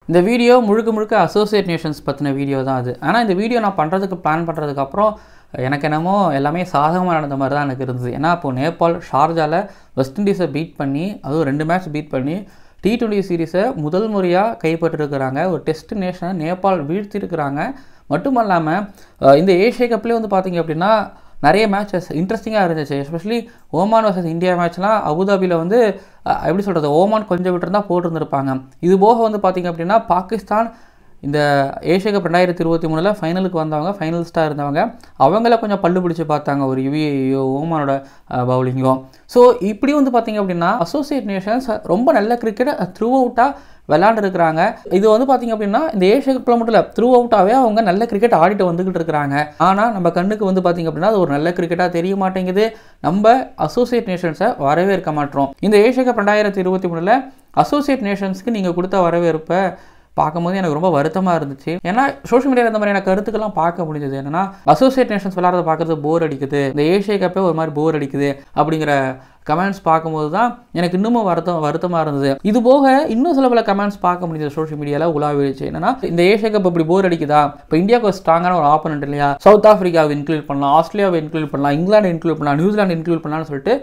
இந்த வீடியோ முழுக்க முழுக்க அசோசியேட் நேஷன்ஸ் பற்றின வீடியோ தான் அது. ஆனால் இந்த வீடியோ நான் பிளான் பண்ணுறதுக்கப்புறம் எனக்கு என்னமோ எல்லாமே சாதகமாக நடந்த மாதிரி தான் எனக்கு இருந்தது. ஏன்னா இப்போது நேபாள் ஷார்ஜாவில் வெஸ்ட் இண்டீஸை பீட் பண்ணி, அதுவும் 2 மேட்ச் பீட் பண்ணி T20 சீரீஸை முதல் முறையாக கைப்பற்றிருக்கிறாங்க. ஒரு டெஸ்ட் நேஷனை நேபாள் வீழ்த்திருக்கிறாங்க. மட்டும் இல்லாமல் இந்த ஏஷியா கப்லேயே வந்து பார்த்திங்க அப்படின்னா நிறைய மேட்சஸ் இன்ட்ரெஸ்டிங்காக இருந்துச்சு. எஸ்பெஷலி ஓமான் வர்சஸ் இந்தியா மேட்ச்லாம் அபுதாபியில் வந்து எப்படி சொல்கிறது, ஓமான் கொஞ்சம் விட்டுருந்தா போட்டிருந்துருப்பாங்க. இது போக வந்து பார்த்திங்க அப்படின்னா பாகிஸ்தான் இந்த ஏஷியா கப் 2023 ஃபைனலுக்கு வந்தவங்க, ஃபைனலிஸ்ட்டாக இருந்தவங்க, அவங்கள கொஞ்சம் பல்லு பிடிச்சி பார்த்தாங்க ஒரு யுஏஇயோ ஓமானோட பவுலிங்கோ. ஸோ இப்படி வந்து பார்த்திங்க அப்படின்னா அசோசியேட் நேஷன்ஸ் ரொம்ப நல்ல கிரிக்கெட் த்ரூ அவுட்டாக விளையாண்டுருக்கிறாங்க. இது வந்து பார்த்திங்க அப்படின்னா இந்த ஏஷியா கப்பில் மட்டும் இல்லை, த்ரூ அவுட்டாகவே அவங்க நல்ல கிரிக்கெட் ஆடிட்டு வந்துக்கிட்டு இருக்கிறாங்க. ஆனால் நம்ம கண்ணுக்கு வந்து பார்த்திங்க அப்படின்னா அது ஒரு நல்ல கிரிக்கெட்டாக தெரிய மாட்டேங்குது. நம்ம அசோசியேட் நேஷன்ஸை வரவேற்க மாட்டோம். இந்த ஏஷியா கப் 2023 அசோசியேட் நேஷன்ஸ்க்கு நீங்கள் கொடுத்த வரவேற்பை பார்க்கும்போது எனக்கு ரொம்ப வருத்தமாக இருந்துச்சு. ஏன்னா சோஷியல் மீடியாவில் இந்த மாதிரியான கருத்துக்கெல்லாம் பார்க்க முடிஞ்சது. என்னன்னா அசோசியேட் நேஷன்ஸ் விளையாடுறத பார்க்குறது போர் அடிக்குது, இந்த ஏஷியா கப்பே ஒரு மாதிரி போர் அடிக்குது அப்படிங்கிற கமெண்ட்ஸ் பார்க்கும்போது தான் எனக்கு இன்னமும் வருத்தமாக இருந்தது. இது போக இன்னும் சில பல கமெண்ட்ஸ் பார்க்க முடிஞ்சது சோஷியல் மீடியாவில் உலாவிடுச்சு. என்னன்னா இந்த ஏஷியா கப் இப்படி போர் அடிக்குதா, இப்போ இந்தியாவுக்கு ஒரு ஸ்ட்ராங்கான ஒரு ஆப்போனன்ட் இல்லையா, சவுத் ஆஃப்ரிக்காவை இன்க்ளூட் பண்ணலாம், ஆஸ்திரேலியாவை இன்க்ளூட் பண்ணலாம், இங்கிலாந்து இன்க்ளூட் பண்ணலாம், நியூசிலாந்து இன்க்ளூட் பண்ணலாம்னு சொல்லிட்டு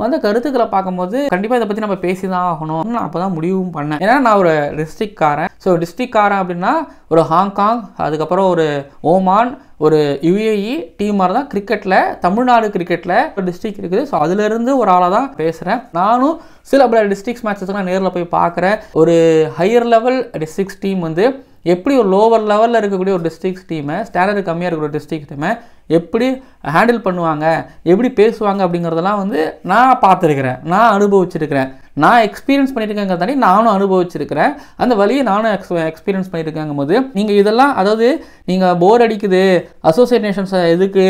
வந்து கருத்துக்களை பார்க்கும்போது கண்டிப்பாக இதை பற்றி நம்ம பேசி தான் ஆகணும். நான் அப்போ தான் முடிவும் பண்ணேன். ஏன்னா நான் ஒரு டிஸ்ட்ரிக்ட்காரன். ஸோ டிஸ்ட்ரிக்ட்காரன் அப்படின்னா ஒரு ஹாங்காங், அதுக்கப்புறம் ஒரு ஓமான், ஒரு யுஏஇ டீம் மாதிரி தான் கிரிக்கெட்டில், தமிழ்நாடு கிரிக்கெட்டில் ஒரு டிஸ்ட்ரிக்ட் இருக்குது. ஸோ அதுலேருந்து ஒரு ஆளாக தான் பேசுகிறேன். நானும் சில பல டிஸ்ட்ரிக்ஸ் மேட்சஸ்க்கு நான் நேரில் போய் பார்க்குறேன். ஒரு ஹையர் லெவல் டிஸ்ட்ரிக்ஸ் டீம் வந்து எப்படி ஒரு லோவர் லெவலில் இருக்கக்கூடிய ஒரு டிஸ்ட்ரிக்ஸ் டீமை, ஸ்டாண்டர்டு கம்மியாக இருக்கிற ஒரு டிஸ்ட்ரிக்ட் டீமை எப்படி ஹேண்டில் பண்ணுவாங்க, எப்படி பேசுவாங்க அப்படிங்கிறதெல்லாம் வந்து நான் பார்த்துருக்கிறேன், நான் அனுபவிச்சிருக்கிறேன், நான் எக்ஸ்பீரியன்ஸ் பண்ணியிருக்கேங்க தாண்டி நானும் அனுபவிச்சிருக்கிறேன். அந்த வழியை நானும் எக்ஸ்பீரியன்ஸ் பண்ணியிருக்கேங்க போது நீங்கள் இதெல்லாம், அதாவது நீங்கள் போர் அடிக்குது, அசோசியேட் நேஷன்ஸ் எதுக்கு,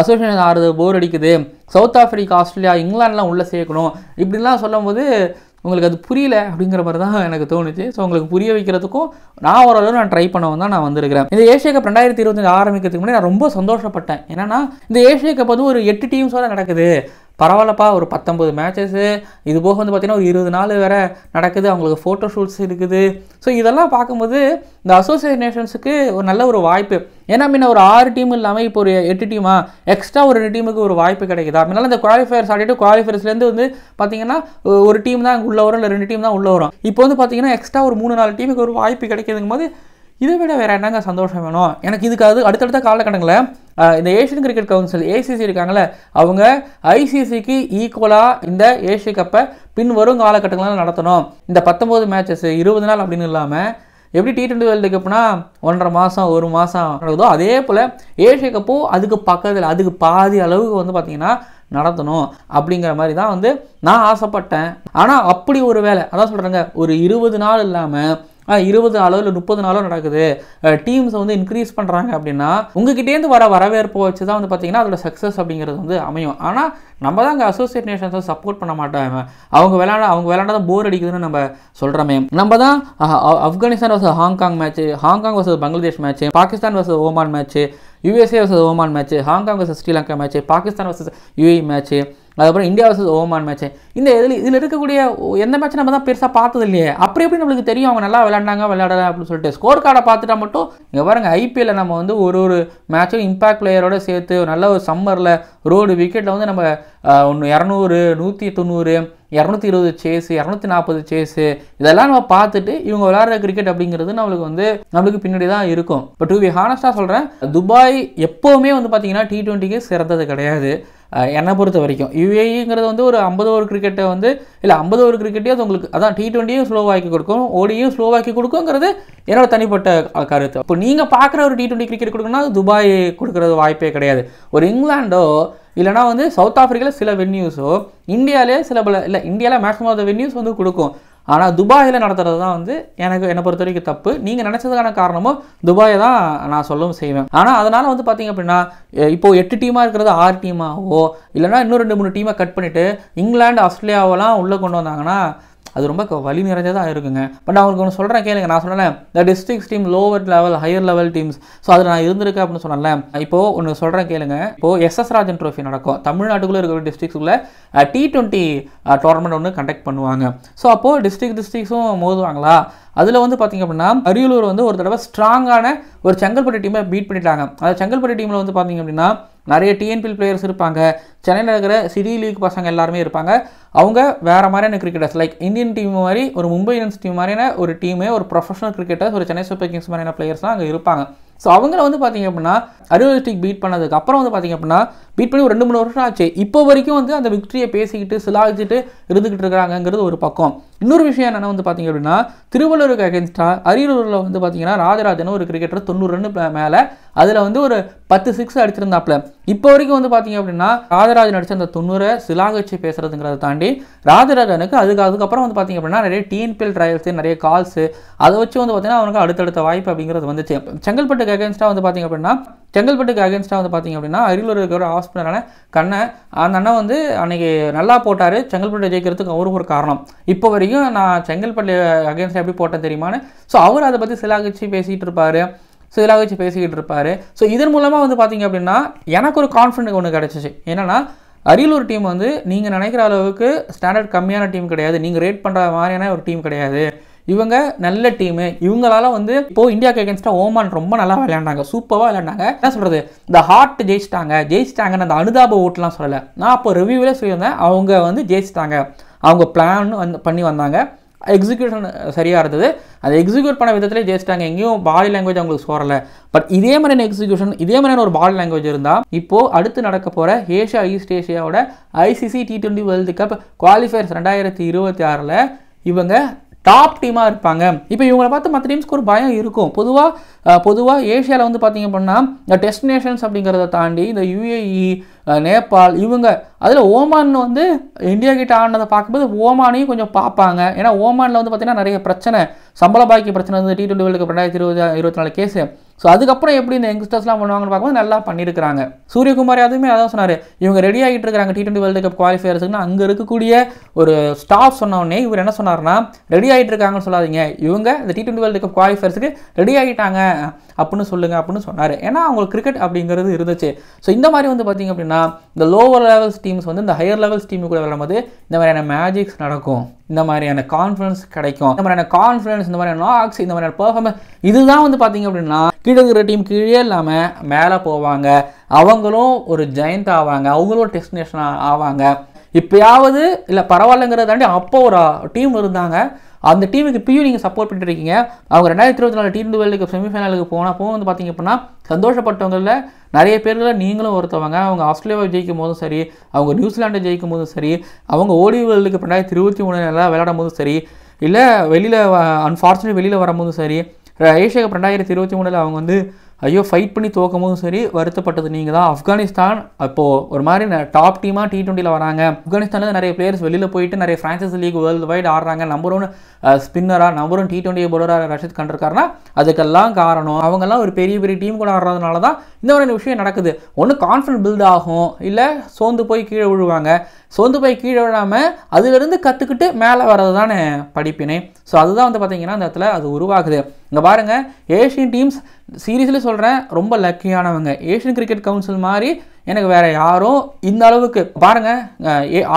அசோசியேஷன் ஆடுறது போர் அடிக்குது, சவுத் ஆஃப்ரிக்கா, ஆஸ்திரேலியா, இங்கிலாந்துலாம் உள்ளே சேர்க்கணும் இப்படிலாம் சொல்லும் போது உங்களுக்கு அது புரியல அப்படிங்கிற மாதிரி தான் எனக்கு தோணுச்சு. ஸோ உங்களுக்கு புரிய வைக்கிறதுக்கும் நான் ஓரளவு நான் ட்ரை பண்ணவும் தான் நான் வந்திருக்கிறேன். இந்த ஏஷியா கப் 2025 ஆரம்பிக்கிறதுக்கு முன்னாடி நான் ரொம்ப சந்தோஷப்பட்டேன். ஏன்னா இந்த ஏஷியா கப் வந்து ஒரு 8 டீம்ஸோட நடக்குது, பரவாயில்லப்பா, ஒரு 19 மேட்சஸ்ஸு, இது போக வந்து பார்த்திங்கன்னா ஒரு 20 நாள் வேறு நடக்குது, அவங்களுக்கு ஃபோட்டோ ஷூட்ஸ் இருக்குது. ஸோ இதெல்லாம் பார்க்கும்போது இந்த அசோசியேட் நேஷன்ஸுக்கு ஒரு நல்ல ஒரு வாய்ப்பு. ஏன்னா முன்ன ஒரு 6 டீம் இல்லாமல் இப்போ ஒரு 8 டீமா எக்ஸ்ட்ரா ஒரு 2 டீமுக்கு ஒரு வாய்ப்பு கிடைக்குதா. அதனால இந்த குவாலிஃபயர்ஸ் ஆடிட்டு குவாலிஃபயர்ஸ்லேருந்து வந்து பார்த்திங்கன்னா ஒரு டீம் தான் உள்ளே வரும், இல்லை 2 டீம் தான் உள்ளே வரும். இப்போ வந்து பார்த்திங்கன்னா எக்ஸ்ட்ரா ஒரு 3-4 டீமுக்கு ஒரு வாய்ப்பு கிடைக்குதுங்கும் போது இதை விட வேறு என்னங்க சந்தோஷம் வேணும் எனக்கு. இதுக்கு அடுத்தடுத்த காலகட்டங்களில் இந்த ஏஷியன் கிரிக்கெட் கவுன்சில் ஏசிசி இருக்காங்களே, அவங்க ஐசிசிக்கு ஈக்குவலாக இந்த ஏஷியா கப்பை பின் வரும் காலகட்டங்களில் நடத்தணும். இந்த 19 மேட்சஸ் 20 நாள் அப்படின்னு இல்லாமல் எப்படி T20 வேர்ல்டு கப்னா 1.5 மாதம் 1 மாதம் நடக்குதோ, அதே போல் ஏஷியா கப்பும் அதுக்கு பக்கத்தில், அதுக்கு பாதி அளவுக்கு வந்து பார்த்திங்கன்னா நடத்தணும் அப்படிங்கிற மாதிரி தான் வந்து நான் ஆசைப்பட்டேன். ஆனால் அப்படி ஒரு வேலை, அதான் சொல்கிறேங்க, ஒரு 20 நாள் இல்லாமல் 20 நாளோ இல்லை 30 நாளோ நடக்குது, டீம்ஸை வந்து இன்க்ரீஸ் பண்ணுறாங்க அப்படின்னா உங்ககிட்டேருந்து வரவேற்பு வச்சு தான் வந்து பார்த்திங்கன்னா அதோட சக்ஸஸ் அப்படிங்கிறது வந்து அமையும். ஆனால் நம்ம தான் அங்கே அசோசியேட் நேஷன்ஸை சப்போர்ட் பண்ண மாட்டாங்க. அவங்க விளையாண்டதான் போர் அடிக்குதுன்னு நம்ம சொல்கிறோமே. நம்ம தான் Afghanistan versus Hong Kong match, Hong Kong versus Bangladesh match, Pakistan versus Oman match, USA versus Oman match, Hong Kong versus Sri Lanka match, Pakistan versus UAE match, அதுக்கப்புறம் இந்தியா வர்சஸ் ஓமான் மேட்ச்சு. இந்த இதில் இருக்கக்கூடிய எந்த மேட்ச் நம்ம தான் பெருசாக பார்த்தது இல்லையே, அப்படி எப்படி நம்மளுக்கு தெரியும் அவங்க நல்லா விளையாடலாம் அப்படின்னு சொல்லிட்டு. ஸ்கோர் கார்டை பார்த்துட்டா மட்டும் இங்கே பாருங்கள், ஐபிஎல்ல நம்ம வந்து ஒரு மேட்சும் இம்பாக்ட் பிளேயரோட சேர்த்து நல்ல ஒரு சம்மரில் ரோடு விக்கெட்டில் வந்து நம்ம 200 190 220 சேஸு 240 சேஸு இதெல்லாம் நம்ம பார்த்துட்டு இவங்க விளையாடுற கிரிக்கெட் அப்படிங்கிறது நம்மளுக்கு பின்னாடி தான் இருக்கும். இப்போ டு பி ஹானஸ்டாக சொல்கிறேன், துபாய் எப்போவுமே வந்து பார்த்தீங்கன்னா T20க்கு சிறந்தது கிடையாது என்னை பொறுத்த வரைக்கும். யுஏஇங்கிறது வந்து ஒரு 50 ஓவர் கிரிக்கெட்டை வந்து இல்லை 50 ஓவர் கிரிக்கெட்டே அது உங்களுக்கு அதான் T20யும் ஸ்லோவாக்கி கொடுக்கும், ஓடியும் ஸ்லோவாக்கி கொடுக்குங்கிறது என்னோட தனிப்பட்ட கருத்து. இப்போ நீங்கள் பார்க்குற ஒரு T20 கிரிக்கெட் கொடுக்கணும்னா அது துபாய் கொடுக்குறது வாய்ப்பே கிடையாது. ஒரு இங்கிலாண்டோ இல்லைனா வந்து சவுத் ஆஃப்ரிக்காவில் சில வென்யூஸோ, இந்தியாவிலே இந்தியாவில் மேக்ஸிமம் ஆஃப் த வென்யூஸ் வந்து கொடுக்கும். ஆனால் துபாயில் நடத்துறது தான் வந்து என்னை பொறுத்த வரைக்கும் தப்பு. நீங்கள் நினச்சதுக்கான காரணமும் துபாயை தான் நான் சொல்லவும் செய்வேன். ஆனால் அதனால் வந்து பார்த்திங்க அப்படின்னா இப்போது 8 டீமாக இருக்கிறது 6 டீமாகவோ இல்லைனா இன்னும் 2-3 டீமை கட் பண்ணிவிட்டு இங்கிலாந்து ஆஸ்திரேலியாவெல்லாம் உள்ளே கொண்டு வந்தாங்கன்னா அது ரொம்ப வலி நிறைஞ்சதாக இருக்குங்க. பட் நான் உங்களுக்கு ஒன்று சொல்கிறேன் கேளுங்க. நான் சொன்னேன் த districts team lower level higher level teams. So அதில் நான் இருந்திருக்கேன் அப்படின்னு சொன்னேன்ல. இப்போது ஒன்று சொல்கிறேன் கேளுங்க. இப்போது எஸ்எஸ் ராஜன் ட்ரோஃபி நடக்கும். தமிழ்நாட்டுக்குள்ளே இருக்கிற டிஸ்ட்ரிக்ஸுக்குள்ளே T20 டோர்னமெண்ட் ஒன்று கண்டக்ட் பண்ணுவாங்க. ஸோ அப்போது டிஸ்ட்ரிக்ஸும் மோதுவாங்களா? அதில் வந்து பார்த்திங்க அப்படின்னா அரியலூர் வந்து ஒரு தடவை ஸ்ட்ராங்கான ஒரு செங்கல்பட்டு டீமை பீட் பண்ணிட்டாங்க. அந்த செங்கல்பட்டு டீமில் வந்து பார்த்திங்க அப்படின்னா நிறைய டிஎன்பிஎல் பிளேயர்ஸ் இருப்பாங்க. சென்னையில் இருக்கிற சிட்டி லீக் பசங்க எல்லாருமே இருப்பாங்க. அவங்க வேறு மாதிரியான கிரிக்கெட்டர்ஸ் லைக் இந்தியன் டீம் மாதிரி ஒரு மும்பை இந்தியன்ஸ் டீம் மாதிரியான ஒரு டீமு, ஒரு ப்ரொஃபஷனல் கிரிக்கெட்டர்ஸ், ஒரு சென்னை சூப்பர் கிங்ஸ் மாதிரியான பிளேயர்ஸ்லாம் அங்கே இருப்பாங்க. ஸோ அவங்கள வந்து பார்த்திங்க அப்படின்னா அரியலூர் டிஸ்ட்ரிக்ட் பீட் பண்ணதுக்கு அப்புறம் வந்து பார்த்திங்க அப்படின்னா பீட் பண்ணி ஒரு 2-3 வருஷம் ஆச்சு. இப்போ வரைக்கும் வந்து அந்த விக்டரியை பேசிக்கிட்டு சிலாகிச்சுட்டு இருந்துக்கிட்டு இருக்கிறாங்கிறது ஒரு பக்கம். இன்னொரு விஷயம் என்னென்னா வந்து பார்த்திங்க அப்படின்னா திருவள்ளூருக்கு அகேன்ஸ்டாக அரியலூரில் வந்து பார்த்திங்கன்னா ராஜராஜன் ஒரு கிரிக்கெட்டர் 90 ரன் மேலே அதில் வந்து ஒரு 10 6 அடிச்சிருந்தாப்புல. இப்போ வரைக்கும் வந்து பார்த்திங்க அப்படின்னா ராஜராஜன் அடித்த அந்த 90 சிலாகச்சு பேசுகிறதுங்கிறத தாண்டி ராஜராஜனுக்கு அதுக்கப்புறம் வந்து பார்த்திங்க அப்படின்னா நிறைய டிஎன்பிஎல் ட்ரையல்ஸு, நிறைய கால்ஸு, அதை வச்சு வந்து பார்த்திங்கன்னா அவனுக்கு அடுத்தடுத்த வாய்ப்பு அப்படிங்கிறது வந்துச்சு. செங்கல்பட்டுக்கு அகேன்ஸ்டாக வந்து பார்த்திங்க அப்படின்னா அரியலூர் இருக்கிற ஆஸ்பினரான கண்ணை அந்த அண்ணன் வந்து அன்றைக்கி நல்லா போட்டார். செங்கல்பட்டு ஜெயிக்கிறதுக்கு அவரும் ஒரு காரணம். இப்போ வரைக்கும் நான் செங்கல்பட்டு அகேன்ஸ்டாக எப்படி போட்டேன் தெரியுமான்னு. ஸோ அவர் அதை பற்றி சிலாகிச்சு பேசிகிட்டு இருப்பார். ஸோ இதன் மூலமாக வந்து பார்த்திங்க அப்படின்னா எனக்கு ஒரு கான்ஃபிடென்ட் ஒன்று கிடச்சிச்சு. என்னென்னா அரியலூர் டீம் வந்து நீங்கள் நினைக்கிற அளவுக்கு ஸ்டாண்டர்ட் கம்மியான டீம் கிடையாது, நீங்கள் ரேட் பண்ணுற மாதிரியான ஒரு டீம் கிடையாது. இவங்க நல்ல டீமு. இவங்களால வந்து இப்போது இந்தியாவுக்கு அகேன்ஸ்டாக ஓமான் ரொம்ப நல்லா விளையாண்டாங்க, சூப்பராக விளையாண்டாங்க. என்ன சொல்கிறது, இந்த ஹார்ட் ஜெயிச்சிட்டாங்கன்னு அந்த அனுதாப ஓட்டுலாம் சொல்லலை. நான் அப்போ ரிவ்யூவிலே சொல்லியிருந்தேன், அவங்க வந்து ஜெயிச்சிட்டாங்க. அவங்க பிளான் பண்ணி வந்தாங்க, எக்ஸிக்யூஷன் சரியாக இருந்தது. அதை எக்ஸிக்யூட் பண்ண விதத்திலே ஜெயிச்சிட்டாங்க. எங்கேயும் பாடி லாங்குவேஜ் அவங்களுக்கு சோறலை. பட் இதே மாதிரியான எக்ஸிக்யூஷன், இதே மாதிரியான ஒரு பாடி லாங்குவேஜ் இருந்தால் இப்போது அடுத்து நடக்க போகிற ஈஸ்ட் ஏஷியாவோட ICC T20 world cup qualifiers 2026 இவங்க டாப் டீமாக இருப்பாங்க. இப்போ இவங்களை பார்த்து மற்ற டீம்ஸ்க்கு ஒரு பயம் இருக்கும். பொதுவாக ஏஷியாவில் வந்து பார்த்திங்க அப்படின்னா இந்த டெஸ்டினேஷன்ஸ் அப்படிங்கிறத தாண்டி இந்த UAE, நேபாள், இவங்க அதில் ஓமான் வந்து இந்தியா கிட்ட ஆனதை பார்க்கும்போது ஓமானையும் கொஞ்சம் பார்ப்பாங்க. ஏன்னா ஓமானில் வந்து பார்த்திங்கன்னா நிறைய பிரச்சனை, சம்பள பாக்கி பிரச்சனை வந்து T20 world cup 2024 case. So அதுக்கப்புறம் எப்படி இந்த யங்ஸ்டர்ஸ்லாம் பண்ணுவாங்கன்னு பார்க்கும்போது நல்லா பண்ணியிருக்கிறாங்க. சூரியகுமார் அதுவுமே அதான் சொன்னார், இவங்க ரெடி ஆகிட்டு இருக்கிறாங்க T20 வேர்ல்டு கப் குவாலிஃபயர்ஸுக்குன்னு. அங்கே இருக்கக்கூடிய ஒரு ஸ்டாஃப் சொன்னோடனே இவர் என்ன சொன்னார்னா, ரெடி ஆகிட்டு இருக்காங்கன்னு சொல்லாதீங்க, இவங்க இந்த T20 வேர்ல்டு கப் குவாலிஃபயர்ஸுக்கு ரெடி ஆகிட்டாங்க அப்படின்னு சொல்லுங்கள் சொன்னார். ஏன்னா அவங்களுக்கு கிரிக்கெட் அப்படிங்கிறது இருந்துச்சு. ஸோ இந்த மாதிரி வந்து பார்த்திங்க அப்படின்னா இந்த லோவர் லெவல்ஸ் டீம்ஸ் வந்து இந்த ஹையர் லெவல்ஸ் டீமு கூட விளையாடும்போது இந்த மாதிரியான மேஜிக்ஸ் நடக்கும், இந்த மாதிரியான கான்ஃபிடன்ஸ் கிடைக்கும், இந்த மாதிரியான நாக்ஸ், இந்த மாதிரியான பெர்ஃபார்மன்ஸ். இதுதான் வந்து பார்த்திங்க அப்படின்னா கீழே இருக்கிற டீம் கீழே இல்லாமல் மேலே போவாங்க. அவங்களும் ஒரு ஜெயண்ட் ஆவாங்க, அவங்களும் ஒரு டெஸ்டினேஷன் ஆவாங்க. இப்போயாவது இல்லை பரவாயில்லைங்கிறத தாண்டி அப்போ ஒரு டீம் இருந்தாங்க, அந்த டீமுக்கு இப்பயும் நீங்கள் சப்போர்ட் பண்ணிட்டு இருக்கீங்க. அவங்க 2024 T20 வேர்ல்டு கப் செமிஃபைனலுக்கு போனப்போ வந்து பார்த்திங்க அப்படின்னா சந்தோஷப்பட்டவங்களில் நிறைய பேரில் நீங்களும் ஒருத்தவங்க. அவங்க ஆஸ்திரேலியாவை ஜெயிக்கும் போதும் சரி, அவங்க நியூசிலாண்டை ஜெயிக்கும் போதும் சரி, அவங்க ODI வேர்ல்டு கப் 2023 விளையாடும் போதும் சரி, இல்லை வெளியில் வரும்போதும் சரி, ஏஷியா கப் 2023 அவங்க வந்து ஃபைட் பண்ணி தோக்கும் போதும் சரி வருத்தப்பட்டது நீங்கள் தான். ஆப்கானிஸ்தான் அப்போது ஒரு மாதிரி டாப் டீமாக T20 வராங்க. ஆப்கானிஸ்தானில் நிறைய பிளேயர்ஸ் வெளியில் போயிட்டு நிறைய ஃப்ரான்ச்சைஸ் லீக் வேர்ல்டு வைட் ஆடுறாங்க. நம்பர் 1 ஸ்பின்னராக, நம்பர் 1 T20 பவுலராக ரஷித் கான் இருக்காருன்னா அதுக்கெல்லாம் காரணம் அவங்கெல்லாம் ஒரு பெரிய டீம் கூட ஆடுறதுனால தான் இந்த மாதிரி விஷயம் நடக்குது. ஒன்று கான்ஃபிடன்ஸ் பில்ட் ஆகும், இல்லை சோர்ந்து போய் கீழே விழுவாங்க. சோர்ந்து போய் கீழே விழாமல் அதிலிருந்து கற்றுக்கிட்டு மேலே வர்றது தானே படிப்பினை. ஸோ அதுதான் வந்து பார்த்திங்கன்னா அந்த இடத்துல அது உருவாகுது. இங்கே பாருங்கள், ஏஷியன் டீம்ஸ் சீரியஸ்லி சொல்கிறேன் ரொம்ப லக்கியானவங்க. ஏஷியன் கிரிக்கெட் கவுன்சில் மாதிரி எனக்கு வேறு யாரும் இந்த அளவுக்கு பாருங்கள்.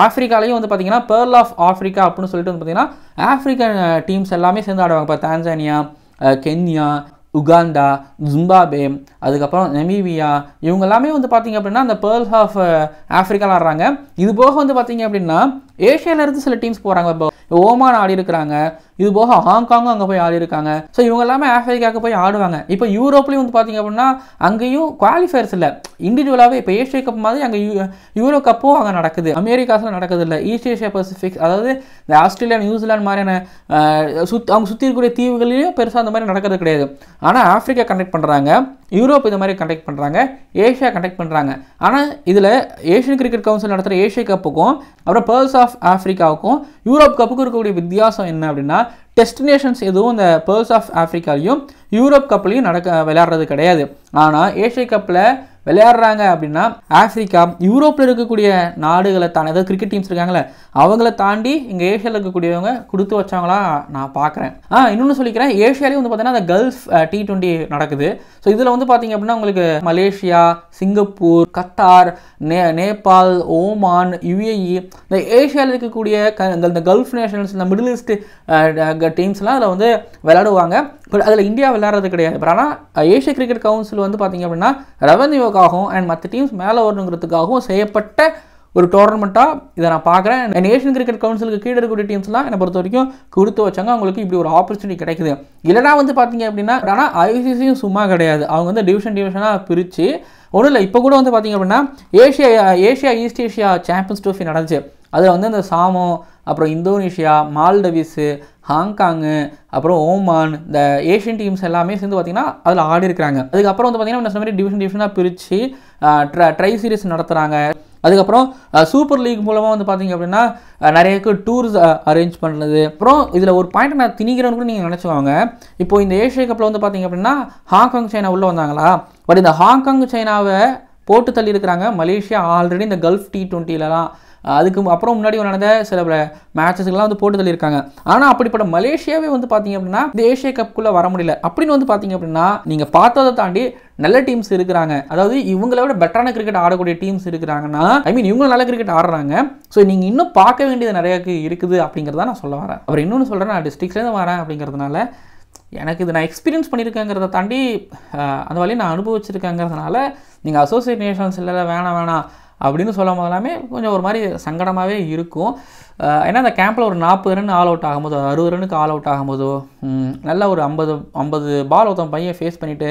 ஆஃப்ரிக்காலையும் வந்து பார்த்திங்கன்னா பேர்ல் ஆஃப் ஆஃப்ரிக்கா அப்படின்னு சொல்லிட்டு வந்து பார்த்திங்கன்னா ஆஃப்ரிக்கன் டீம்ஸ் எல்லாமே சேர்ந்து ஆடுவாங்க. இப்போ தான்சானியா, கென்யா, உகாண்டா, ஜிம்பாப்வே, அதுக்கப்புறம் நமீபியா, இவங்க எல்லாமே வந்து பார்த்திங்க அப்படின்னா அந்த பேர்ல்ஸ் ஆஃப் ஆஃப்ரிக்காவில் ஆடுறாங்க. இது போக வந்து பார்த்திங்க அப்படின்னா ஏஷியாவிலேருந்து சில டீம்ஸ் போகிறாங்க. இப்போ ஓமான் ஆடி இருக்கிறாங்க, இது போக ஹாங்காங்கும் அங்கே போய் ஆடி இருக்காங்க. ஸோ இவங்க எல்லாமே ஆஃப்ரிக்காவுக்கு போய் ஆடுவாங்க. இப்போ யூரோப்லேயும் வந்து பார்த்திங்க அப்படின்னா அங்கேயும் குவாலிஃபயர்ஸ் இல்லை, இண்டிவிஜுவலாகவே. இப்போ ஏஷியா கப் மாதிரி அங்கே யூரோ கப்பும் அங்கே நடக்குது, அமெரிக்காஸில் நடக்குது இல்லை. ஈஸ்ட் ஏஷியா பசிபிக், அதாவது இந்த ஆஸ்திரேலியா, நியூசிலாந்து மாதிரியான அவங்க சுற்றி இருக்கக்கூடிய தீவுகளையும் பெருசாக அந்த மாதிரி நடக்கிறது கிடையாது. ஆனால் ஆஃப்ரிக்கா கண்டக்ட் பண்ணுறாங்க, யூரோப் இந்த மாதிரி கண்டக்ட் பண்ணுறாங்க, ஏஷியா கண்டக்ட் பண்ணுறாங்க. ஆனால் இதில் ஏஷியன் கிரிக்கெட் கவுன்சில் நடத்துகிற ஏஷியா கப்புக்கும் அப்புறம் பேர்ல்ஸ் ஆஃப் ஆஃப்ரிக்காவுக்கும் யூரோப் கப்புக்கும் இருக்கக்கூடிய வித்தியாசம் என்ன அப்படின்னா, டெஸ்டினேஷன்ஸ் எதுவும் இந்த பேர்ல்ஸ் ஆஃப் ஆஃப்ரிக்காலையும் யூரோப் கப்லையும் விளையாடுறது கிடையாது. ஆனால் ஏஷியா கப்பில் விளையாடுறாங்க அப்படின்னா ஆஃப்ரிக்கா, யூரோப்பில் இருக்கக்கூடிய நாடுகளை தாண்டி, அதாவது கிரிக்கெட் டீம்ஸ் இருக்காங்களே அவங்கள தாண்டி இங்கே ஏஷியாவில் இருக்கக்கூடியவங்க கொடுத்து வச்சவங்களா நான் பார்க்குறேன். இன்னொன்று சொல்லிக்கிறேன், ஏஷியாலேயும் வந்து பார்த்தீங்கன்னா அந்த கல்ஃப் T20 நடக்குது. ஸோ இதில் வந்து பார்த்தீங்க அப்படின்னா உங்களுக்கு Malaysia, Singapore, Qatar, Nepal, Oman, UAE, இந்த ஏஷியாவில் இருக்கக்கூடிய இந்த கல்ஃப் நேஷன்ஸ், இந்த மிடில் ஈஸ்ட் டீம்ஸ்லாம் அதில் வந்து விளையாடுவாங்க. பட் அதில் இந்தியா விளையாடுறது கிடையாது. பட் ஆனால் ஏஷியா கிரிக்கெட் கவுன்சில் வந்து பார்த்தீங்க அப்படின்னா ரெவன்யூக்காகவும் அண்ட் மற்ற டீம்ஸ் மேலே வரணுங்கிறதுக்காகவும் செய்யப்பட்ட ஒரு டோர்னமெண்ட்டாக இதை நான் பார்க்குறேன். அண்ட் ஏஷியன் கிரிக்கெட் கவுன்சிலுக்கு கீழே இருக்கக்கூடிய டீம்ஸ்லாம் என்னை பொறுத்த வரைக்கும் கொடுத்து வச்சாங்க. அவங்களுக்கு இப்படி ஒரு ஆப்பர்ச்சுனிட்டி கிடைக்குது. இல்லைனா வந்து பார்த்தீங்க அப்படின்னா, ஆனால் ICCயும் சும்மா கிடையாது. அவங்க வந்து டிவிஷனாக பிரித்து ஒன்றும் இல்லை. இப்போ கூட வந்து பார்த்தீங்க அப்படின்னா Asia East Asia Champions Trophy நடந்துச்சு. அதில் வந்து இந்த சாமோ, அப்புறம் இந்தோனேஷியா, மால்டீவ்ஸு, ஹாங்காங்கு, அப்புறம் ஓமான், இந்த ஏஷியன் டீம்ஸ் எல்லாமே சேர்ந்து பார்த்திங்கன்னா அதில் ஆடி இருக்கிறாங்க. அதுக்கப்புறம் வந்து பார்த்திங்கன்னா இந்த மாதிரி டிவிஷனாக பிரித்து ட்ரை சீரிஸ் நடத்துகிறாங்க. அதுக்கப்புறம் சூப்பர் லீக் மூலமாக வந்து பார்த்திங்க அப்படின்னா நிறைய டூர்ஸ் அரேஞ்ச் பண்ணுறது. அப்புறம் இதில் ஒரு பாயிண்ட் நான் திணிக்கிறேன்னு கூட நீங்கள் நினச்சிக்கோங்க. இப்போ இந்த ஏஷியா கப்பில் வந்து பார்த்திங்க அப்படின்னா ஹாங்காங் சைனா உள்ளே வந்தாங்களா, பட் இந்த ஹாங்காங் சைனாவை போட்டு தள்ளி இருக்கிறாங்க மலேசியா ஆல்ரெடி இந்த கல்ஃப் T20லலாம். அதுக்கு அப்புறம் முன்னாடி நடந்த சில மேட்சஸ்லாம் வந்து போட்டு தள்ளியிருக்காங்க. ஆனால் அப்படிப்பட்ட மலேசியாவே வந்து பார்த்தீங்க அப்படின்னா இந்த ஏஷியா கப்புக்குள்ளே வர முடியல. அப்படின்னு வந்து பார்த்தீங்க அப்படின்னா நீங்கள் பார்த்ததை தாண்டி நல்ல டீம்ஸ் இருக்கிறாங்க. அதாவது இவங்களை விட பெட்டரான கிரிக்கெட் ஆடக்கூடிய டீம்ஸ் இருக்கிறாங்கன்னா, இவங்க நல்ல கிரிக்கெட் ஆடுறாங்க. ஸோ நீங்கள் இன்னும் பார்க்க வேண்டியது நிறைய இருக்குது அப்படிங்கிறத நான் சொல்ல வரேன். அப்புறம் இன்னொன்று சொல்கிறேன், நான் டிஸ்ட்ரிக்ட்லேருந்து வரேன் அப்படிங்கிறதுனால எனக்கு இது நான் எக்ஸ்பீரியன்ஸ் பண்ணியிருக்கேங்கிறத தாண்டி அந்த வழியை நான் அனுபவிச்சிருக்கேங்கிறதுனால நீங்கள் அசோசியேட் நேஷன்ஸ் இல்லை வேணாம் அப்படின்னு சொல்லும் போதெல்லாமே கொஞ்சம் ஒரு மாதிரி சங்கடமாகவே இருக்கும். ஏன்னா அந்த கேம்பில் ஒரு 40 ரன் ஆல் அவுட் ஆகும்போதோ 60 ரன்னுக்கு ஆல் அவுட் ஆகும்போதோ நல்லா ஒரு 50 பால் ஒருத்தன் பையன் ஃபேஸ் பண்ணிவிட்டு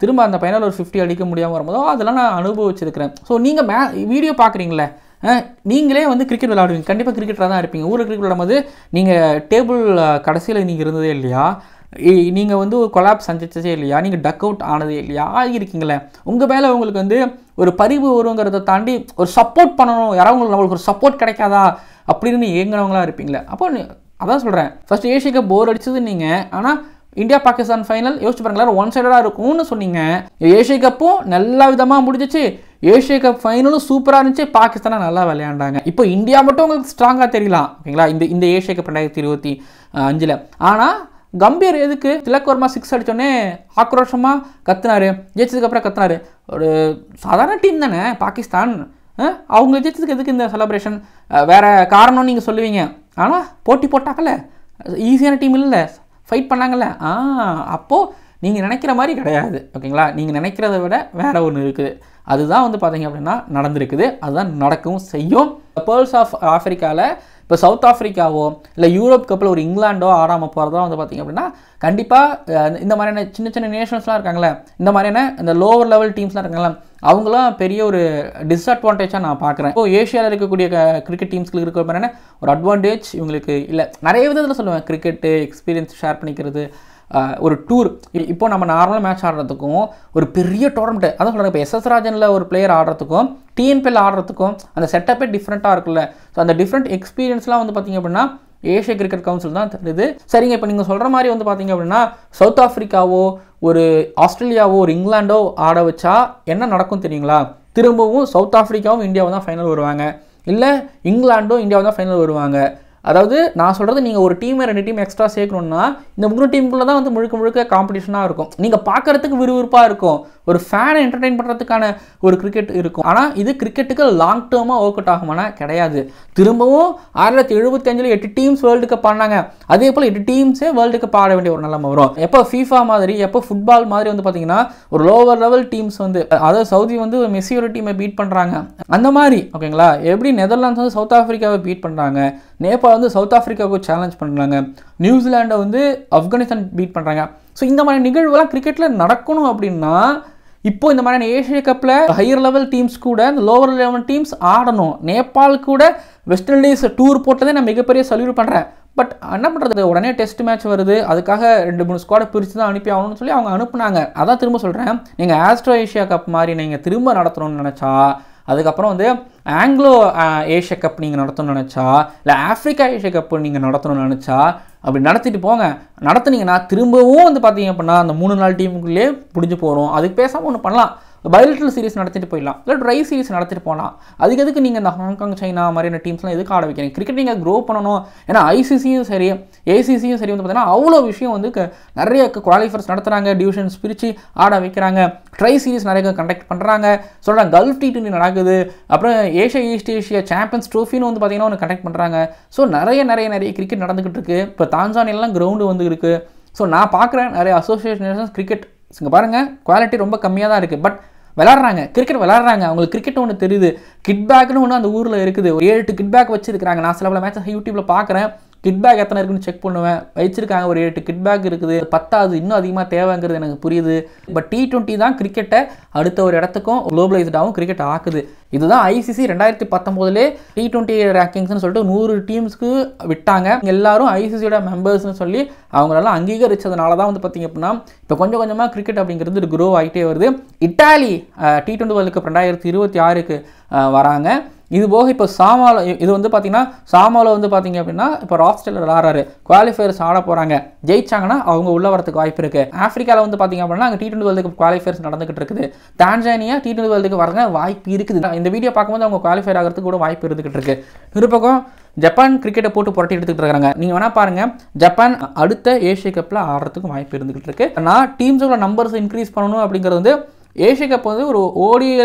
திரும்ப அந்த பையனால் ஒரு 50 அடிக்க முடியாமல் வரும்போதோ அதெல்லாம் நான் அனுபவிச்சிருக்கிறேன். ஸோ நீங்கள் வீடியோ பார்க்குறீங்களே, நீங்களே வந்து கிரிக்கெட் விளையாடுவீங்க, கண்டிப்பாக கிரிக்கெட்டராக தான் இருப்பீங்க. ஊரில் கிரிக்கெட் விளையாடும்போது நீங்கள் டேபிள் கடைசியில் நீங்கள் இருந்ததே இல்லையா, நீங்கள் வந்து ஒரு கொலாப்ஸ் சந்திச்சதே இல்லையா, நீங்கள் டக் அவுட் ஆனதே இல்லையா, ஆகியிருக்கீங்களே. உங்கள் மேலே உங்களுக்கு வந்து ஒரு பரிவு வருங்கிறத தாண்டி ஒரு சப்போர்ட் பண்ணணும், யாராவது நம்மளுக்கு ஒரு சப்போர்ட் கிடைக்காதா அப்படின்னு ஏங்கினவங்களாக இருப்பீங்களே. அப்போ அதான் சொல்கிறேன், ஃபஸ்ட் ஏஷியா கப் போர் அடிச்சது நீங்கள். ஆனால் இந்தியா பாகிஸ்தான் ஃபைனல் யோசிச்சு பாருங்களேன், ஒன் சைடடாக இருக்கும்னு சொன்னீங்க. ஏஷியா கப்பும் நல்ல விதமாக முடிஞ்சிச்சு, ஏஷியா கப் ஃபைனலும் சூப்பராக இருந்துச்சு, பாகிஸ்தானை நல்லா விளையாண்டாங்க. இப்போ இந்தியா மட்டும் உங்களுக்கு ஸ்ட்ராங்காக தெரியலாம், ஓகேங்களா, இந்த ஏஷியா கப் 2025. ஆனால் கம்பீர் எதுக்கு திலக் வர்மா 6 அடித்தோடனே ஆக்ரோஷமாக கத்துனாரு, ஜெயிச்சதுக்கப்புறம் கத்துனாரு. ஒரு சாதாரண டீம் தானே பாகிஸ்தான், அவங்க ஜெயிச்சதுக்கு எதுக்கு இந்த செலிப்ரேஷன்? வேறு காரணம்னு நீங்கள் சொல்லுவீங்க. ஆனால் போட்டி போட்டாக்கல, ஈஸியான டீம் இல்லை, ஃபைட் பண்ணாங்கல்ல. அப்போது நீங்கள் நினைக்கிற மாதிரி கிடையாது, ஓகேங்களா. நீங்கள் நினைக்கிறத விட வேறு ஒன்று இருக்குது. அதுதான் வந்து பார்த்தீங்க அப்படின்னா நடந்திருக்குது, அதுதான் நடக்கவும் செய்யும். பேர்ல்ஸ் ஆஃப் ஆஃப்ரிக்காவில் இப்போ சவுத் ஆஃப்ரிக்காவோ இல்லை யூரோப் கப்பில் ஒரு இங்கிலாண்டோ ஆடாமல் போகிறதா வந்து பார்த்திங்க அப்படின்னா கண்டிப்பாக இந்த மாதிரியான சின்ன சின்ன நேஷன்ஸ்லாம் இருக்காங்களே, இந்த மாதிரியான இந்த லோவர் லெவல் டீம்ஸ்லாம் இருக்காங்களே, அவங்களாம் பெரிய ஒரு டிஸ்அட்வான்டேஜாக நான் பார்க்குறேன். இப்போ ஏஷியாவில் இருக்கக்கூடிய கிரிக்கெட் டீம்ஸ்க்கு இருக்கிற மாதிரியான ஒரு அட்வான்டேஜ் இவங்களுக்கு இல்லை. நிறைய விதத்தில் சொல்லுவேன், கிரிக்கெட்டு எக்ஸ்பீரியன்ஸ் ஷேர் பண்ணிக்கிறது, ஒரு டூர். இப்போ நம்ம நார்மலாக மேட்ச் ஆடுறதுக்கும் ஒரு பெரிய டோர்னமெண்ட், அதான் சொல்கிறேன், இப்போ SS ராஜனில் ஒரு பிளேயர் ஆடுறதுக்கும் TNPL ஆடுறதுக்கும் அந்த செட்டப்பே டிஃப்ரெண்ட்டாக இருக்குல்ல. ஸோ அந்த டிஃப்ரெண்ட் எக்ஸ்பீரியன்ஸ்லாம் வந்து பார்த்திங்க அப்படின்னா ஏஷியா கிரிக்கெட் கவுன்சில் தான் தருது. சரிங்க, இப்போ நீங்கள் சொல்கிற மாதிரி வந்து பார்த்திங்க அப்படின்னா சவுத் ஆஃப்ரிக்காவோ ஒரு ஆஸ்திரேலியாவோ ஒரு இங்கிலாண்டோ ஆட வச்சா என்ன நடக்கும் தெரியுங்களா? திரும்பவும் சவுத் ஆஃப்ரிக்காவும் இந்தியாவும் தான் ஃபைனல் வருவாங்க, இல்லை இங்கிலாண்டும் இந்தியாவும் தான் ஃபைனல் வருவாங்க. அதாவது நான் சொல்கிறது, நீங்கள் ஒரு டீம் 2 டீம் எக்ஸ்ட்ரா சேர்க்கணுன்னா இந்த 3 டீமுக்குள்ளே தான் வந்து முழுக்க காம்படிஷனாக இருக்கும். நீங்கள் பார்க்குறதுக்கு விறுவிறுப்பாக இருக்கும், ஒரு ஃபேனை என்டர்டெயின் பண்ணுறதுக்கான ஒரு கிரிக்கெட் இருக்கும். ஆனால் இது கிரிக்கெட்டுக்கு லாங் டேர்மாக ஒர்க் அவுட் ஆகுமானா கிடையாது. திரும்பவும் 1975 8 டீம்ஸ் வேர்ல்டு கப் ஆனாங்க, அதே போல் 8 டீம்ஸே வேர்ல்டு கப் ஆட வேண்டிய ஒரு நிலைமை வரும். எப்போ FIFA மாதிரி, எப்போ ஃபுட்பால் மாதிரி வந்து பார்த்தீங்கன்னா ஒரு லோவர் லெவல் டீம்ஸ் வந்து, அதாவது சவுதி வந்து மெஸ்ஸியோட டீமை பீட் பண்ணுறாங்க அந்த மாதிரி, ஓகேங்களா. எப்படி நெதர்லாண்ட்ஸ் வந்து சவுத் ஆஃப்ரிக்காவை பீட் பண்ணுறாங்க, நேபாள் வந்து சவுத் ஆஃப்ரிக்காவுக்கு சேலஞ்ச் பண்ணுறாங்க, நியூசிலாண்டை வந்து ஆப்கானிஸ்தான் பீட் பண்ணுறாங்க. ஸோ இந்த மாதிரி நிகழ்வுலாம் கிரிக்கெட்டில் நடக்கணும் அப்படின்னா இப்போ இந்த மாதிரியான ஏஷியா கப்பில் ஹையர் லெவல் டீம்ஸ் கூட இந்த லோவர் லெவல் டீம்ஸ் ஆடணும். நேபாள் கூட வெஸ்ட் இண்டீஸ் டூர் போட்டதே நான் மிகப்பெரிய சல்யூட் பண்ணுறேன். பட் என்ன பண்ணுறது, உடனே டெஸ்ட் மேட்ச் வருது, அதுக்காக 2-3 ஸ்குவாடை பிரித்து தான் அனுப்பி ஆகணும்னு சொல்லி அவங்க அனுப்புனாங்க. அதான் திரும்ப சொல்கிறேன், நீங்கள் ஆஸ்ட்ரோ ஏஷியா கப் மாதிரி நீங்கள் திரும்ப நடத்தணும்னு நினச்சா, அதுக்கப்புறம் வந்து ஆங்கிலோ ஏஷியா கப் நீங்கள் நடத்தணும்னு நினச்சா, இல்லை ஆஃப்ரிக்கா ஏஷியா கப் நீங்கள் நடத்தணும்னு நினச்சா, அப்படி நடத்திட்டு போங்க. நடத்துனீங்கன்னா திரும்பவும் வந்து பார்த்தீங்க அப்படின்னா அந்த 3-4 டீமுக்குள்ளே பிடிச்சி போகிறோம். அதுக்கு பேசாமல் ஒன்று பண்ணலாம், பைலேட்டரல் சீரிஸ் நடத்திட்டு போயிடலாம், இல்லை ட்ரை சீரிஸ் நடத்திட்டு போகலாம். அதுக்கு எதுக்கு நீங்கள் இந்த ஹாங்காங் சைனா மாதிரியான டீம்ஸ்லாம் எதுக்கு ஆட வைக்கிறீங்க? கிரிக்கெட் நீங்கள் க்ரோ பண்ணணும். ஏன்னா ஐசிசியும் சரி ஏசிசியும் சரி வந்து பார்த்தீங்கன்னா அவ்வளோ விஷயம் வந்து நிறைய குவாலிஃபயர்ஸ் நடத்துகிறாங்க, டிவிஷன்ஸ் பிரித்து ஆட வைக்கிறாங்க, ட்ரை சீரிஸ் நிறைய கண்டக்ட் பண்ணுறாங்க, சொல்கிறாங்க கல்ஃப் T20 நடக்குது, அப்புறம் ஈஸ்ட் ஏஷியா சாம்பியன்ஸ் ட்ரோஃபின்னு வந்து பார்த்தீங்கன்னா ஒன்று கண்டக்ட் பண்ணுறாங்க. ஸோ நிறைய கிரிக்கெட் நடந்துக்கிட்டு இருக்குது. இப்போ தான்சானியெல்லாம் கிரவுண்டு வந்து இருக்குது. ஸோ நான் பார்க்குறேன் நிறைய அசோசியேஷன் கிரிக்கெட் இங்கே பாருங்கள் குவாலிட்டி ரொம்ப கம்மியாக தான் இருக்குது. பட் விளாட்றாங்க, கிரிக்கெட் விளாட்றாங்க, அவங்களுக்கு கிரிக்கெட் ஒன்று தெரியுது. கிட் பேக்னு ஒன்று அந்த ஊரில் இருக்குது. ஒரு 7-8 கிட் பேக் வச்சுருக்காங்க. நான் சில பல மேட்சஸ் யூடியூப்பில் பார்க்குறேன். கிட் பேக் எத்தனை இருக்குன்னு செக் பண்ணுவேன். வச்சிருக்காங்க, ஒரு 8 கிட் பேக் இருக்குது. 10 இன்னும் அதிகமாக தேவைங்கிறது எனக்கு புரியுது. பட் T20 தான் கிரிக்கெட்டை அடுத்த ஒரு இடத்துக்கும் குளோபலைஸ்டாகவும் கிரிக்கெட் ஆக்குது. இதுதான் ஐசிசி 2019 T20 ரேங்கிங்ஸ்னு சொல்லிட்டு 100 டீம்ஸ்க்கு விட்டாங்க. எல்லாரும் ஐசிசியோட மெம்பர்ஸ்னு சொல்லி அவங்களெல்லாம் அங்கீகரிச்சதுனால தான் வந்து பார்த்திங்க அப்படின்னா இப்போ கொஞ்சம் கொஞ்சமாக கிரிக்கெட் அப்படிங்கிறது க்ரோ ஆகிட்டே வருது. இட்டாலி T20 வேர்ல்டு கப் 2026க்கு வராங்க. இது போக இப்போ சாமாவில் இது வந்து பார்த்திங்கன்னா சாமாவில் வந்து பார்த்திங்க அப்படின்னா இப்போ ராஸ்டேலில் விளாட்றாரு, குவாலிஃபயர்ஸ் ஆட போகிறாங்க. ஜெயிச்சாங்கன்னா அவங்க உள்ள வரதுக்கு வாய்ப்பு இருக்குது. ஆஃப்ரிக்காவில் வந்து பார்த்திங்க அப்படின்னா அங்கே T20 வேர்ல்டு கப் குவாலிஃபயர்ஸ் நடந்துகிட்டு இருக்குது. தான்சானியா T20 வேர்ல்டு கப் வரங்க வாய்ப்பு இருக்குது. இந்த வீடியோ பார்க்கும்போது அவங்க குவாலிஃபயர் ஆகிறதுக்கு கூட வாய்ப்பு இருந்துகிட்டு இருக்கு. ஒரு பக்கம் ஜப்பான் கிரிக்கெட்டை போட்டு புரட்டி எடுத்துக்கிட்டு இருக்காங்க. நீங்கள் வேணால் பாருங்கள், ஜப்பான் அடுத்த ஏஷியா கப்பில் ஆடுறதுக்கும் வாய்ப்பு இருந்துகிட்டு இருக்கு. நான் டீம்ஸோட நம்பர்ஸ் இன்க்ரீஸ் பண்ணணும் அப்படிங்கிறது வந்து ஏஷியா கப் வந்து ஒரு ஓடிய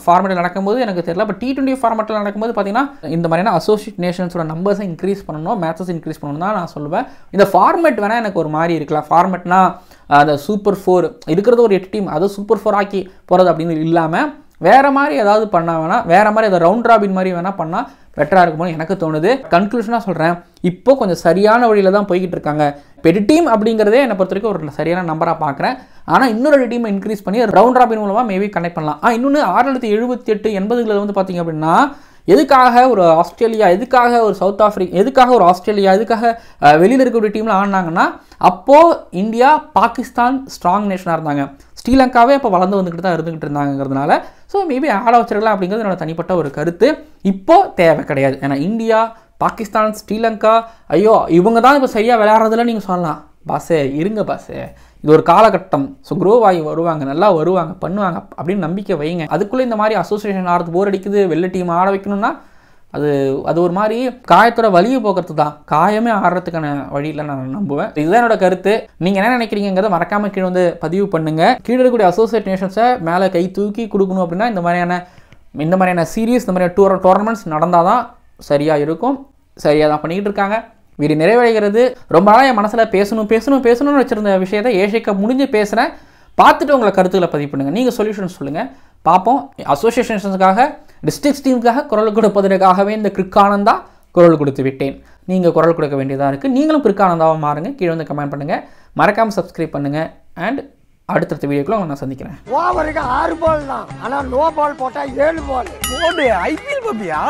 ஃபார்மேட்டில் நடக்கும்போது எனக்கு தெரியல. பட் T20 ஃபார்மேட்டில் நடக்கும்போது பார்த்தீங்கன்னா இந்த மாதிரியான அசோசியேட் நேஷன்ஸோட நம்பர்ஸை இன்க்ரீஸ் பண்ணணும், மேட்சஸ் இன்க்ரீஸ் பண்ணணும் தான் நான் சொல்லுவேன். இந்த ஃபார்மேட் வேணால் எனக்கு ஒரு மாதிரி இருக்கலாம். ஃபார்மேட்னா அந்த சூப்பர் 4 இருக்கிறது ஒரு 8 டீம், அது சூப்பர் 4 ஆக்கி போகிறது அப்படின்னு இல்லாமல் வேறு மாதிரி ஏதாவது பண்ணால் வேணால், வேறு மாதிரி அதை ரவுண்ட் ராபின் மாதிரி வேணால் பண்ணால் பெட்டராக இருக்கும்போது எனக்கு தோணுது. கன்க்ளூஷனாக சொல்கிறேன், இப்போ கொஞ்சம் சரியான வழியில் தான் போய்கிட்டு இருக்காங்க. பெரிய டீம் அப்படிங்கிறதே என்னை பொறுத்த வரைக்கும் ஒரு சரியான நம்பராக பார்க்குறேன். ஆனால் இன்னொரு டீமை இன்க்ரீஸ் பண்ணி ரவுண்ட் ராபின் மூலமாக மேபி கனெக்ட் பண்ணலாம். இன்னொன்று 1978 80களில் வந்து பார்த்திங்க அப்படின்னா எதுக்காக ஒரு ஆஸ்திரேலியா, எதுக்காக ஒரு சவுத் ஆஃப்ரிக்கா, எதுக்காக ஒரு ஆஸ்திரேலியா, எதுக்காக வெளியில் இருக்கக்கூடிய டீமில் ஆடினாங்கன்னா அப்போது இந்தியா பாகிஸ்தான் ஸ்ட்ராங் நேஷனாக இருந்தாங்க. ஸ்ரீலங்காவே இப்போ வளர்ந்து வந்துக்கிட்டு தான் இருந்துக்கிட்டு இருந்தாங்கிறதுனால ஸோ மேபி ஆட வச்சிருக்கலாம் அப்படிங்கிறது என்னோட தனிப்பட்ட ஒரு கருத்து. இப்போது தேவை கிடையாது. ஏன்னா இந்தியா, பாகிஸ்தான், ஸ்ரீலங்கா, ஐயோ இவங்க தான் இப்போ சரியாக விளையாடுறதுல நீங்கள் சொல்லலாம். பாஸே இருங்க பாஸே, இது ஒரு காலகட்டம். ஸோ க்ரோ ஆகி வருவாங்க, நல்லா வருவாங்க, பண்ணுவாங்க அப்படின்னு நம்பிக்கை வைங்க. அதுக்குள்ளே இந்த மாதிரி அசோசியேஷன் ஆடுறது போர் அடிக்குது, வெள்ளை டீம் ஆட வைக்கணும்னா அது ஒரு மாதிரி காயத்தோட வலியை போக்குறது தான். காயமே ஆடுறதுக்கான வழியில் நான் நம்புவேன். இதுதான் என்னோட கருத்து. நீங்கள் என்ன நினைக்கிறீங்கிறத மறக்காமல் கீழே வந்து பதிவு பண்ணுங்கள். கீழே இருக்கக்கூடிய அசோசியேட் நேஷன்ஸை மேலே கை தூக்கி கொடுக்கணும் அப்படின்னா இந்த மாதிரியான சீரீஸ், இந்த மாதிரியான டோர்னமெண்ட்ஸ் நடந்தால் தான் சரியாக இருக்கும். சரியாக தான் பண்ணிக்கிட்டு இருக்காங்க. வீடு நிறைவடைகிறது. ரொம்ப நாளாக என் மனசில் பேசணும்னு வச்சுருந்த விஷயத்தை ஏஷியா கப் முடிஞ்சு பேசுகிறேன். பார்த்துட்டு உங்களை கருத்துக்களை பதிவு பண்ணுங்கள். நீங்கள் சொல்யூஷன் சொல்லுங்கள், பார்ப்போம். அசோசியேஷன்ஸுக்காக, டிஸ்ட்ரிக்ட் டீமுக்காக குரல் கொடுப்பதற்காகவே இந்த கிரிக்கானந்தா குரல் கொடுத்து விட்டேன். நீங்கள் குரல் கொடுக்க வேண்டியதாக இருக்குது. நீங்களும் கிரிக்கானந்தாவாக மாறுங்க. கீழே வந்து கமெண்ட் பண்ணுங்கள், மறக்காமல் சப்ஸ்கிரைப் பண்ணுங்கள். அண்ட் அடுத்தடுத்த வீடியோக்குள்ள நான் சந்திக்கிறேன். ஓவருக்கு 6 பால் தான், ஆனால் நோ பால் போட்டால் 7 பால். ஐபிஎல் பாப்பியா?